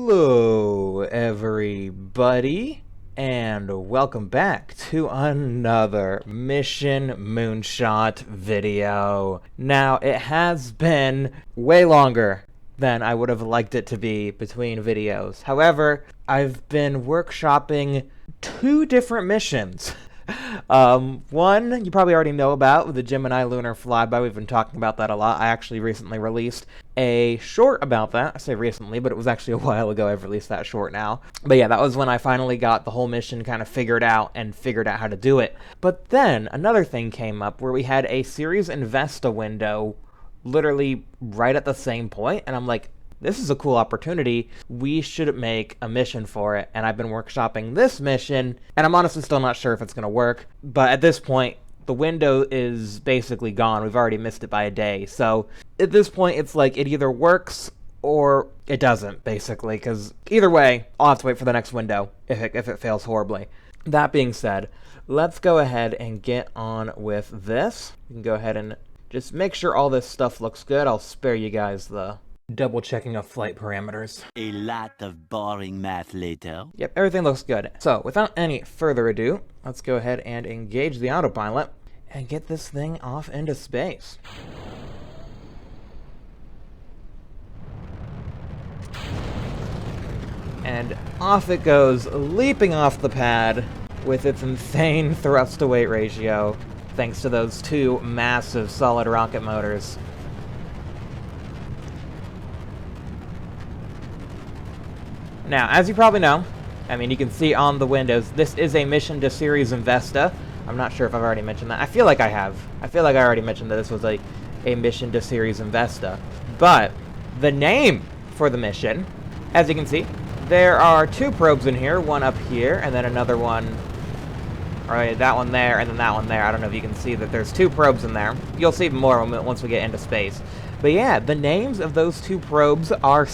Hello, everybody, and welcome back to another Mission Moonshot video. Now, it has been way longer than I would have liked it to be between videos. However, I've been workshopping two different missions. One you probably already know about, with the Gemini Lunar Flyby. We've been talking about that a lot. I actually recently released a short about that. I say recently, but it was actually a while ago I've released that short now. But yeah, that was when I finally got the whole mission kind of figured out and figured out how to do it. But then another thing came up where we had a Series Investa window literally right at the same point, and I'm like, this is a cool opportunity. We should make a mission for it. And I've been workshopping this mission, and I'm honestly still not sure if it's going to work. But at this point, the window is basically gone. We've already missed it by a day. So at this point, it's like it either works or it doesn't, basically. Because either way, I'll have to wait for the next window if it fails horribly. That being said, let's go ahead and get on with this. We can go ahead and just make sure all this stuff looks good. I'll spare you guys the double checking of flight parameters. A lot of boring math later. Yep, everything looks good. So, without any further ado, let's go ahead and engage the autopilot and get this thing off into space. And off it goes, leaping off the pad with its insane thrust-to-weight ratio, thanks to those two massive solid rocket motors. Now, as you probably know, I mean, you can see on the windows, this is a mission to Series Investa. I'm not sure if I've already mentioned that. I feel like I have. I feel like I already mentioned that this was a mission to Series Investa. But the name for the mission, as you can see, there are two probes in here, one up here, and then another one, right, that one there, and then that one there. I don't know if you can see that there's two probes in there. You'll see more once we get into space. But yeah, the names of those two probes are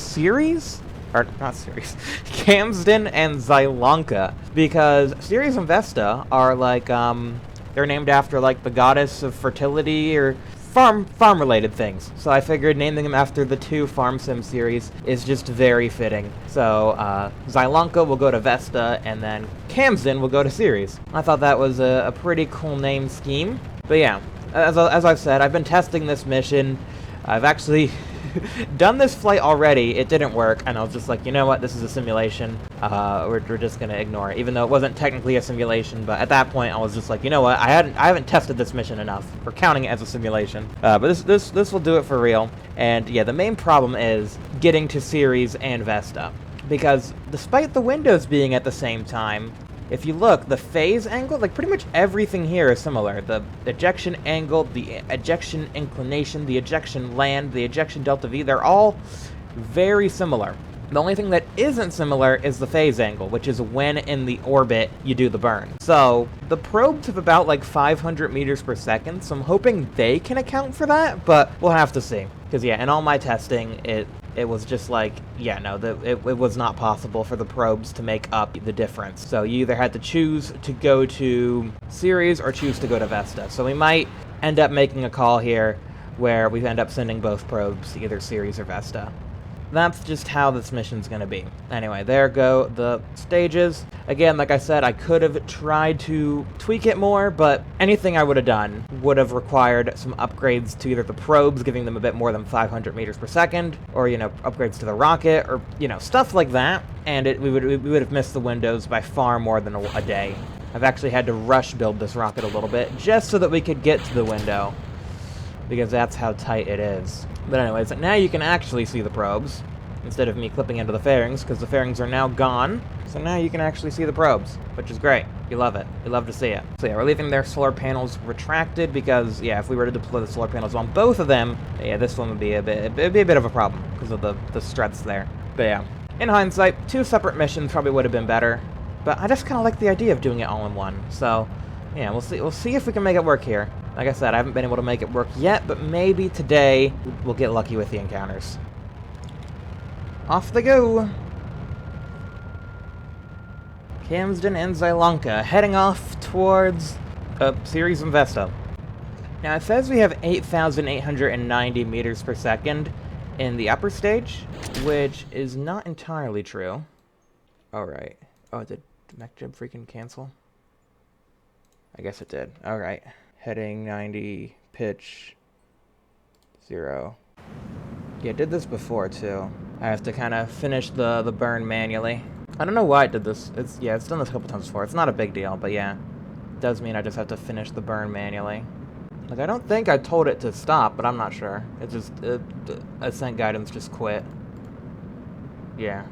Calmsden and Zielonka, because Series Investa are like, they're named after like the goddess of fertility or farm-related things. So I figured naming them after the two farm sim series is just very fitting. So Zielonka will go to Vesta, and then Calmsden will go to Series. I thought that was a pretty cool name scheme. But yeah, as I've said, I've been testing this mission. I've actually done this flight already. It didn't work, and I was just like, you know what, this is a simulation. We're just gonna ignore it, even though it wasn't technically a simulation. But at that point, I was just like, you know what, I haven't tested this mission enough. We're counting it as a simulation. But this will do it for real. And yeah, the main problem is getting to Series and Vesta, because despite the windows being at the same time, if you look, the phase angle, like pretty much everything here is similar. The ejection angle, the ejection inclination, the ejection land, the ejection delta V, they're all very similar. The only thing that isn't similar is the phase angle, which is when in the orbit you do the burn. So the probes have about like 500 meters per second, so I'm hoping they can account for that, but we'll have to see. Because yeah, in all my testing, it was just like, yeah, no, it was not possible for the probes to make up the difference. So you either had to choose to go to Series or choose to go to Vesta. So we might end up making a call here where we end up sending both probes to either Series or Vesta. That's just how this mission's gonna be. Anyway, there go the stages. Again, like I said, I could have tried to tweak it more, but anything I would have done would have required some upgrades to either the probes, giving them a bit more than 500 meters per second, or, you know, upgrades to the rocket, or, you know, stuff like that, and we would have missed the windows by far more than a day. I've actually had to rush build this rocket a little bit, just so that we could get to the window, because that's how tight it is. But anyways, now you can actually see the probes, instead of me clipping into the fairings, because the fairings are now gone. So now you can actually see the probes, which is great. You love it. You love to see it. So yeah, we're leaving their solar panels retracted, because yeah, if we were to deploy the solar panels on both of them, yeah, this one would be a bit of a problem, because of the struts there. But yeah, in hindsight, two separate missions probably would have been better, but I just kind of like the idea of doing it all in one. So yeah, we'll see if we can make it work here. Like I said, I haven't been able to make it work yet, but maybe today we'll get lucky with the encounters. Off they go! Calmsden and Zielonka heading off towards Series Investa. Now it says we have 8,890 meters per second in the upper stage, which is not entirely true. Alright. Oh, did MechJib freaking cancel? I guess it did. Alright. Heading 90, pitch 0. Yeah, I did this before too. I have to kind of finish the burn manually. I don't know why I did this. It's done this a couple times before. It's not a big deal, but yeah. It does mean I just have to finish the burn manually. Like, I don't think I told it to stop, but I'm not sure. It just, ascent guidance just quit. Yeah.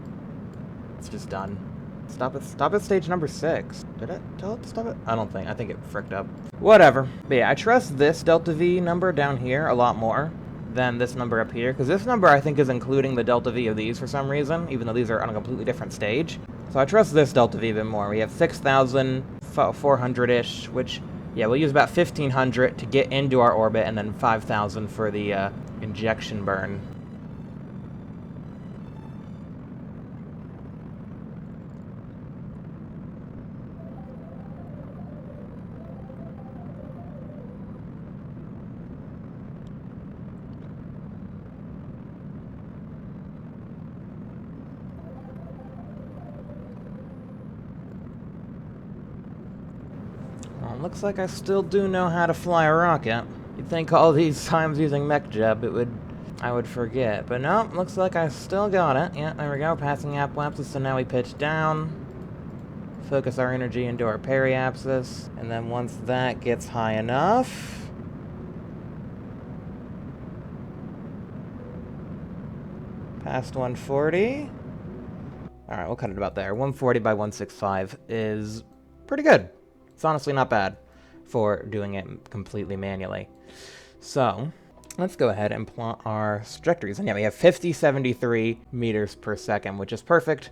It's just done. Stop at stage number 6. Did it tell it to stop it? I don't think. I think it fricked up. Whatever. But yeah, I trust this delta V number down here a lot more than this number up here, because this number I think is including the delta V of these for some reason, even though these are on a completely different stage. So I trust this delta V a bit more. We have 6,400-ish, which, yeah, we'll use about 1,500 to get into our orbit, and then 5,000 for the injection burn. Looks like I still do know how to fly a rocket. You'd think all these times using MechJib, I would forget. But no, looks like I still got it. Yeah, there we go, passing apoapsis, so now we pitch down. Focus our energy into our periapsis, and then once that gets high enough... Past 140. Alright, we'll cut it about there. 140 by 165 is pretty good. It's honestly not bad for doing it completely manually. So, let's go ahead and plot our trajectories. And yeah, we have 5073 meters per second, which is perfect.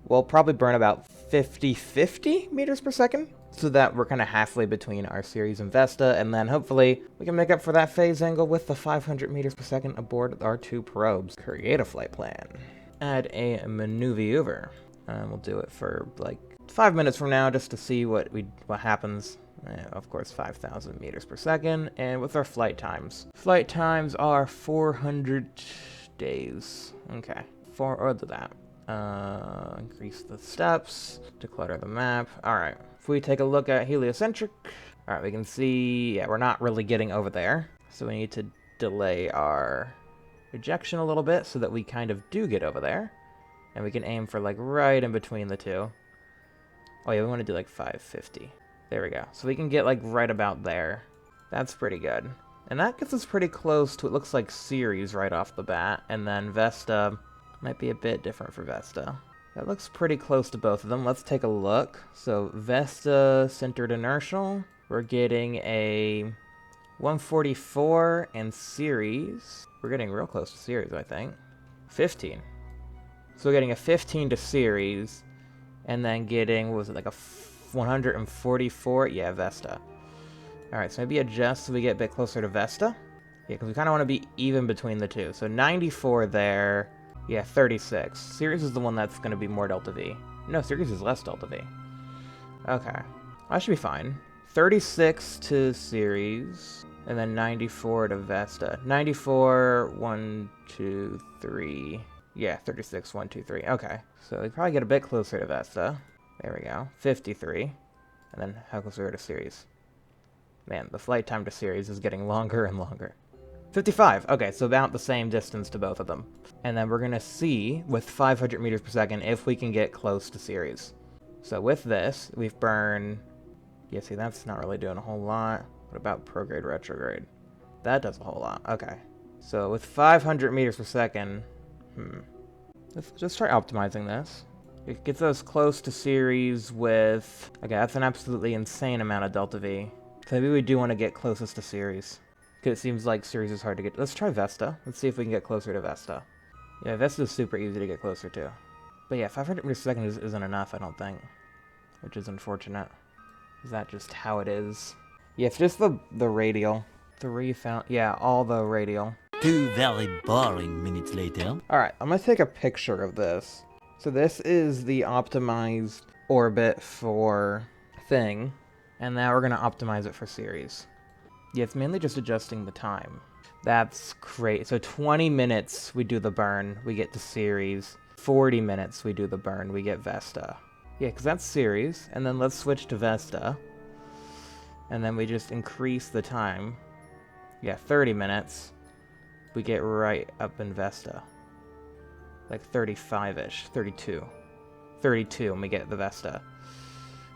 We'll probably burn about 50 meters per second, so that we're kind of halfway between our Ceres and Vesta, and then hopefully we can make up for that phase angle with the 500 meters per second aboard our 2 probes. Create a flight plan. Add a maneuver. And we'll do it for like 5 minutes from now, just to see what happens. Of course, 5,000 meters per second, and with our flight times. Flight times are 400 days. Okay, or that. Increase the steps, declutter the map. All right, if we take a look at heliocentric, all right, we can see, yeah, we're not really getting over there. So we need to delay our ejection a little bit so that we kind of do get over there. And we can aim for like right in between the two. Oh yeah, we want to do like 550. There we go. So we can get like right about there. That's pretty good. And that gets us pretty close to, it looks like Ceres right off the bat. And then Vesta might be a bit different for Vesta. That looks pretty close to both of them. Let's take a look. So Vesta centered inertial. We're getting a 144, and Ceres, we're getting real close to Ceres, I think. 15. So we're getting a 15 to Ceres, and then getting, what was it, like a 144? Yeah, Vesta. Alright, so maybe adjust so we get a bit closer to Vesta. Yeah, because we kind of want to be even between the two. So 94 there. Yeah, 36. Ceres is the one that's going to be more Delta V. No, Ceres is less Delta V. Okay. That should be fine. 36 to Ceres, and then 94 to Vesta. 94, 1, 2, 3. Yeah, 36, 1, 2, 3. Okay. So we probably get a bit closer to Vesta. There we go. 53. And then how close are we to Ceres? Man, the flight time to Ceres is getting longer and longer. 55. Okay, so about the same distance to both of them. And then we're going to see, with 500 meters per second, if we can get close to Ceres. So with this, we've burned... Yeah, see, that's not really doing a whole lot. What about prograde, retrograde? That does a whole lot. Okay. So with 500 meters per second... Let's just try optimizing this. It gets us close to Ceres with... Okay, that's an absolutely insane amount of Delta V. So maybe we do want to get closest to Ceres. Because it seems like Ceres is hard to get... Let's try Vesta. Let's see if we can get closer to Vesta. Yeah, Vesta is super easy to get closer to. But yeah, 500 meters per second isn't enough, I don't think. Which is unfortunate. Is that just how it is? Yeah, it's just the radial. Yeah, all the radial. 2 very boring minutes later. Alright, I'm going to take a picture of this. So this is the optimized orbit for thing. And now we're going to optimize it for Ceres. Yeah, it's mainly just adjusting the time. That's great. So 20 minutes we do the burn, we get to series. 40 minutes we do the burn, we get Vesta. Yeah, because that's series. And then let's switch to Vesta. And then we just increase the time. Yeah, 30 minutes. We get right up in Vesta. Like 35-ish, 32. 32 and we get the Vesta.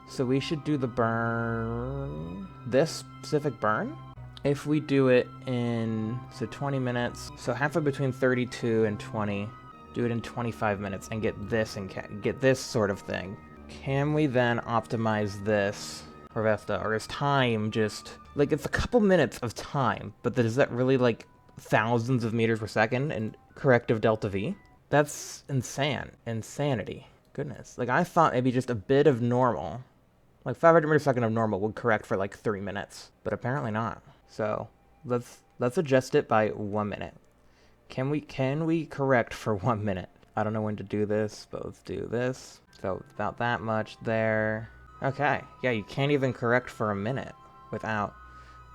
So we should do the burn... This specific burn? If we do it in... So 20 minutes. So halfway between 32 and 20. Do it in 25 minutes and get this and get this sort of thing. Can we then optimize this for Vesta? Or is time just... Like, it's a couple minutes of time, but is that really, like, thousands of meters per second in corrective delta V? That's insane. Insanity. Goodness. Like, I thought maybe just a bit of normal, like 500 meters per second of normal would correct for, like, 3 minutes. But apparently not. So, let's adjust it by 1 minute. Can we correct for 1 minute? I don't know when to do this, but let's do this. So, about that much there. Okay. Yeah, you can't even correct for a minute without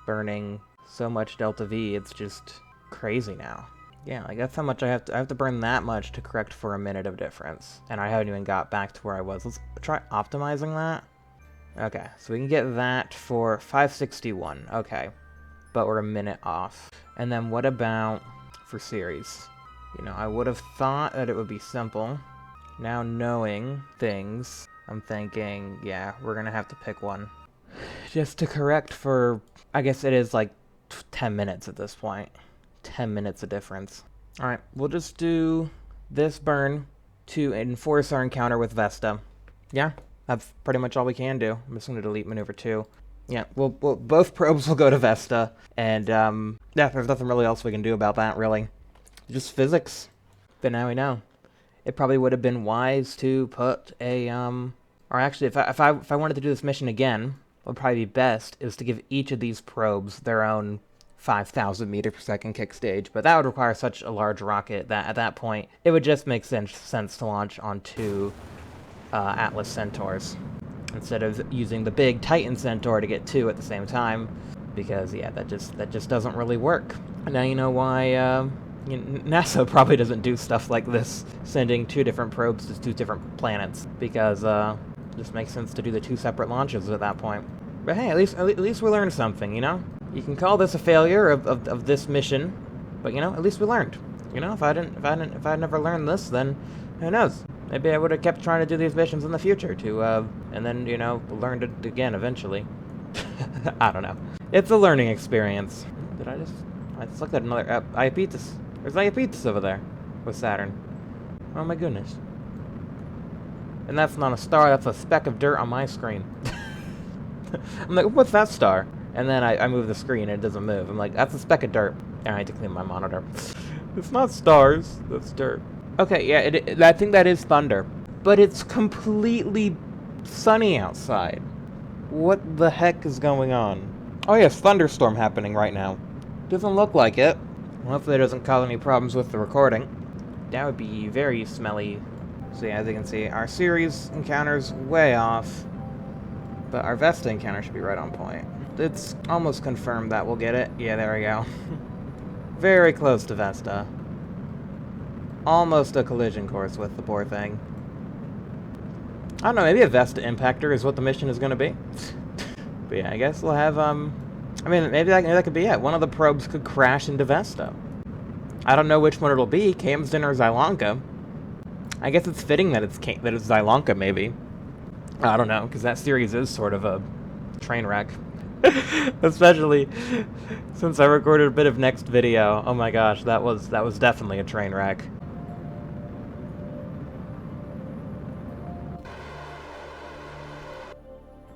burning so much delta V. It's just crazy now. Yeah, like that's how much I have to burn that much to correct for a minute of difference. And I haven't even got back to where I was. Let's try optimizing that. Okay, so we can get that for 561. Okay, but we're a minute off. And then what about for series? You know, I would have thought that it would be simple. Now knowing things, I'm thinking, yeah, we're gonna have to pick one. Just to correct for, I guess it is like 10 minutes at this point. 10 minutes of difference. Alright, we'll just do this burn to enforce our encounter with Vesta. Yeah, that's pretty much all we can do. I'm just going to delete maneuver 2. Yeah, we'll both probes will go to Vesta, and yeah, there's nothing really else we can do about that, really. Just physics. But now we know. It probably would have been wise to put a, or actually, if I wanted to do this mission again, what would probably be best is to give each of these probes their own 5,000 meter per second kick stage, but that would require such a large rocket that at that point it would just make sense to launch on 2 Atlas Centaurs instead of using the big Titan Centaur to get 2 at the same time, because yeah, that just doesn't really work. And now you know why NASA probably doesn't do stuff like this, sending 2 different probes to 2 different planets, because it just makes sense to do the 2 separate launches at that point. But hey, at least we learned something, you know? You can call this a failure of this mission, but you know, at least we learned. You know, if I'd never learned this, then who knows? Maybe I would have kept trying to do these missions in the future to, and then, you know, learned it again eventually. I don't know. It's a learning experience. I just looked at another Iapetus. There's Iapetus over there with Saturn. Oh my goodness. And that's not a star, that's a speck of dirt on my screen. I'm like, what's that star? And then I move the screen and it doesn't move. I'm like, that's a speck of dirt. And I need to clean my monitor. It's not stars, that's dirt. Okay, yeah, I think that is thunder. But it's completely sunny outside. What the heck is going on? Oh yes, thunderstorm happening right now. Doesn't look like it. Well, hopefully it doesn't cause any problems with the recording. That would be very smelly. So yeah, as you can see, our series encounter's way off. But our Vesta encounter should be right on point. It's almost confirmed that we'll get it. Yeah, there we go. Very close to Vesta. Almost a collision course with the poor thing. I don't know, maybe a Vesta impactor is what the mission is going to be. But yeah, I guess we'll have, I mean, maybe that could be it. One of the probes could crash into Vesta. I don't know which one it'll be, Calmsden or Zielonka. I guess it's fitting that it's Zielonka, maybe. I don't know, because that series is sort of a train wreck. Especially since I recorded a bit of next video. Oh my gosh, that was definitely a train wreck.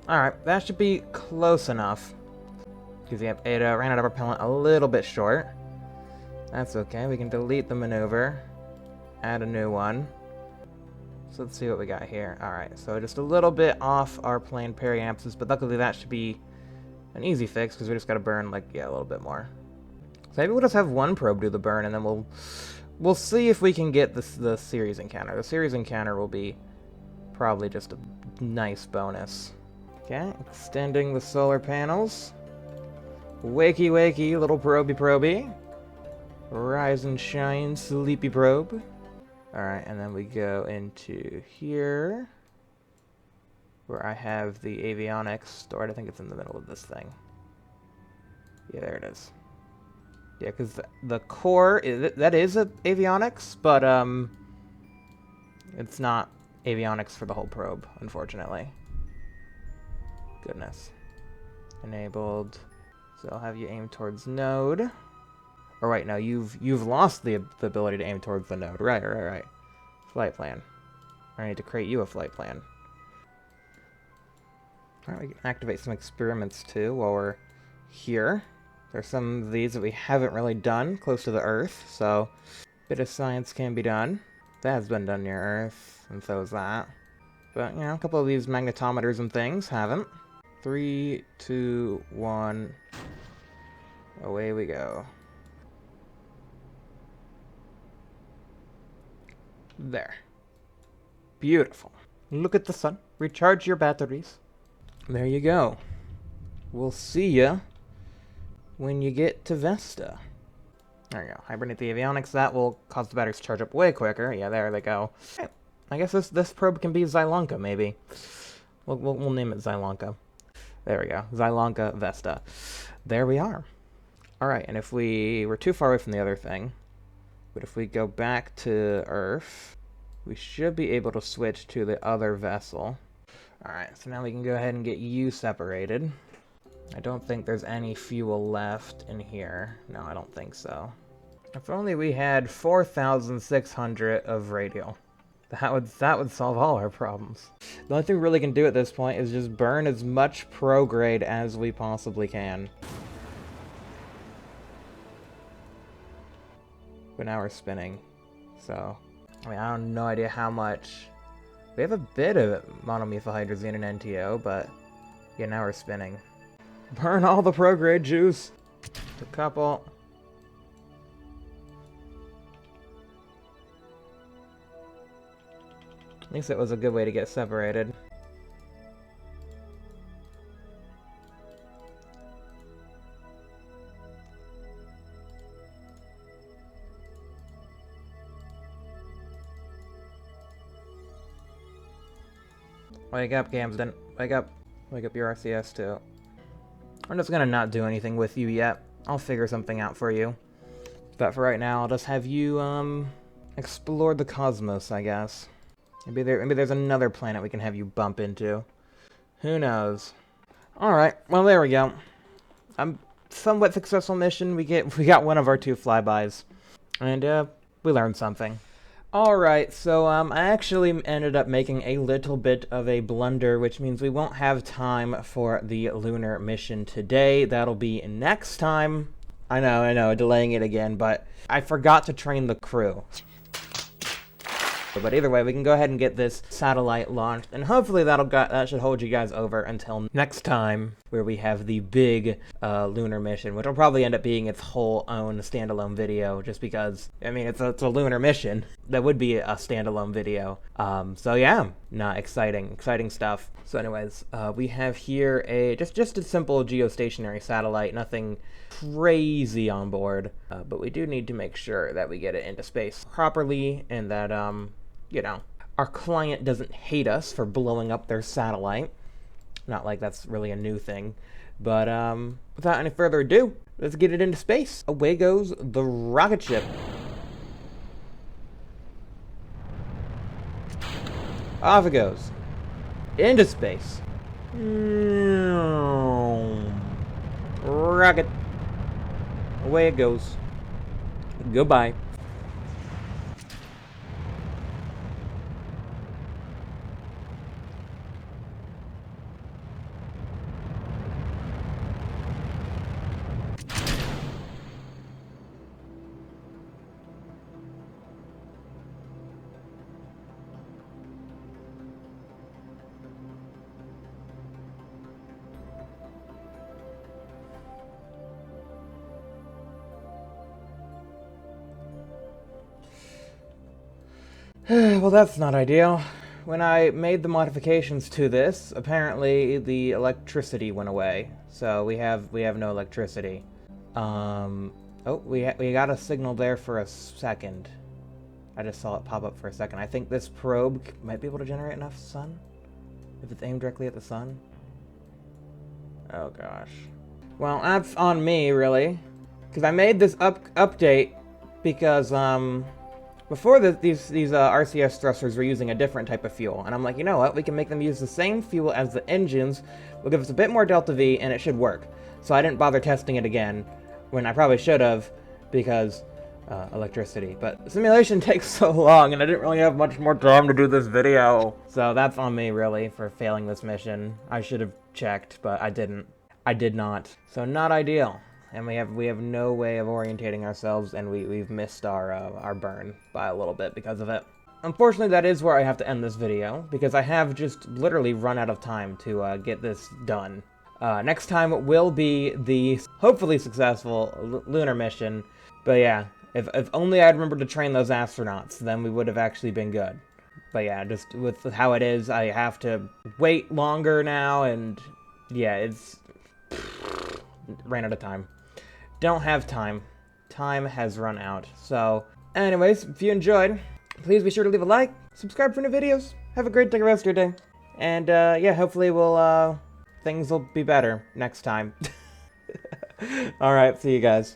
Alright, that should be close enough. Because yep, it ran out of propellant a little bit short. That's okay, we can delete the maneuver. Add a new one. So let's see what we got here. Alright, so just a little bit off our planned periampses, but luckily that should be an easy fix, because we just gotta burn, like, yeah, a little bit more. So maybe we'll just have one probe do the burn, and then we'll see if we can get the series encounter. The series encounter will be probably just a nice bonus. Okay, extending the solar panels. Wakey, wakey, little probey. Rise and shine, sleepy probe. Alright, and then we go into here, where I have the avionics stored. I think it's in the middle of this thing. Yeah, there it is. Yeah, because the core, that is avionics, but it's not avionics for the whole probe, unfortunately. Goodness. Enabled. So I'll have you aim towards node. Or wait, no, you've lost the ability to aim towards the node. Right. Flight plan. I need to create you a flight plan. Alright, we can activate some experiments too while we're here. There's some of these that we haven't really done close to the Earth, so a bit of science can be done. That has been done near Earth, and so is that. But, you know, a couple of these magnetometers and things haven't. 3, 2, 1. Away we go. There. Beautiful. Look at the sun. Recharge your batteries. There you go. We'll see ya when you get to Vesta. There you go. Hibernate the avionics. That will cause the batteries to charge up way quicker. Yeah, there they go. Right. I guess this probe can be Zielonka, maybe. We'll name it Zielonka. There we go. Zielonka Vesta. There we are. Alright, and if we're too far away from the other thing, but if we go back to Earth, we should be able to switch to the other vessel. Alright, so now we can go ahead and get you separated. I don't think there's any fuel left in here. No, I don't think so. If only we had 4,600 of radial. That would solve all our problems. The only thing we really can do at this point is just burn as much prograde as we possibly can. But now we're spinning, so I mean I have no idea how much. We have a bit of monomethylhydrazine and NTO, but yeah, now we're spinning. Burn all the prograde juice. A couple. At least it was a good way to get separated. Wake up, Calmsden. Wake up. Wake up your RCS too. I'm just gonna not do anything with you yet. I'll figure something out for you. But for right now, I'll just have you, explore the cosmos, I guess. Maybe there's another planet we can have you bump into. Who knows? Alright, well there we go. Somewhat successful mission. We got one of our 2 flybys. And, we learned something. Alright, so I actually ended up making a little bit of a blunder, which means we won't have time for the lunar mission today. That'll be next time. I know, delaying it again, but I forgot to train the crew. But either way, we can go ahead and get this satellite launched, and hopefully that should hold you guys over until next time, where we have the big lunar mission, which will probably end up being its whole own standalone video, just because, I mean, it's a lunar mission. That would be a standalone video. So yeah, exciting stuff. So anyways, we have here just a simple geostationary satellite, nothing crazy on board, but we do need to make sure that we get it into space properly, and that, you know, our client doesn't hate us for blowing up their satellite. Not like that's really a new thing. But, without any further ado, let's get it into space. Away goes the rocket ship. Off it goes. Into space. Rocket. Away it goes. Goodbye. Well, that's not ideal. When I made the modifications to this, apparently the electricity went away. So we have no electricity. Oh, we got a signal there for a second. I just saw it pop up for a second. I think this probe might be able to generate enough sun? If it's aimed directly at the sun? Oh gosh. Well, that's on me, really. Because I made this update because, before these RCS thrusters were using a different type of fuel. And I'm like, you know what? We can make them use the same fuel as the engines. We'll give us a bit more delta V, and it should work. So I didn't bother testing it again, when I probably should have, because electricity. But simulation takes so long, and I didn't really have much more time to do this video. So that's on me, really, for failing this mission. I should have checked, but I didn't. I did not. So not ideal. And we have no way of orientating ourselves, and we've missed our burn by a little bit because of it. Unfortunately, that is where I have to end this video, because I have just literally run out of time to get this done. Next time will be the hopefully successful lunar mission, but yeah, if only I'd remembered to train those astronauts, then we would have actually been good. But yeah, just with how it is, I have to wait longer now, and yeah, it's ran out of time. Don't have time. Time has run out. So, anyways, if you enjoyed, please be sure to leave a like, subscribe for new videos. Have a great rest of your day. And, yeah, hopefully things will be better next time. Alright, see you guys.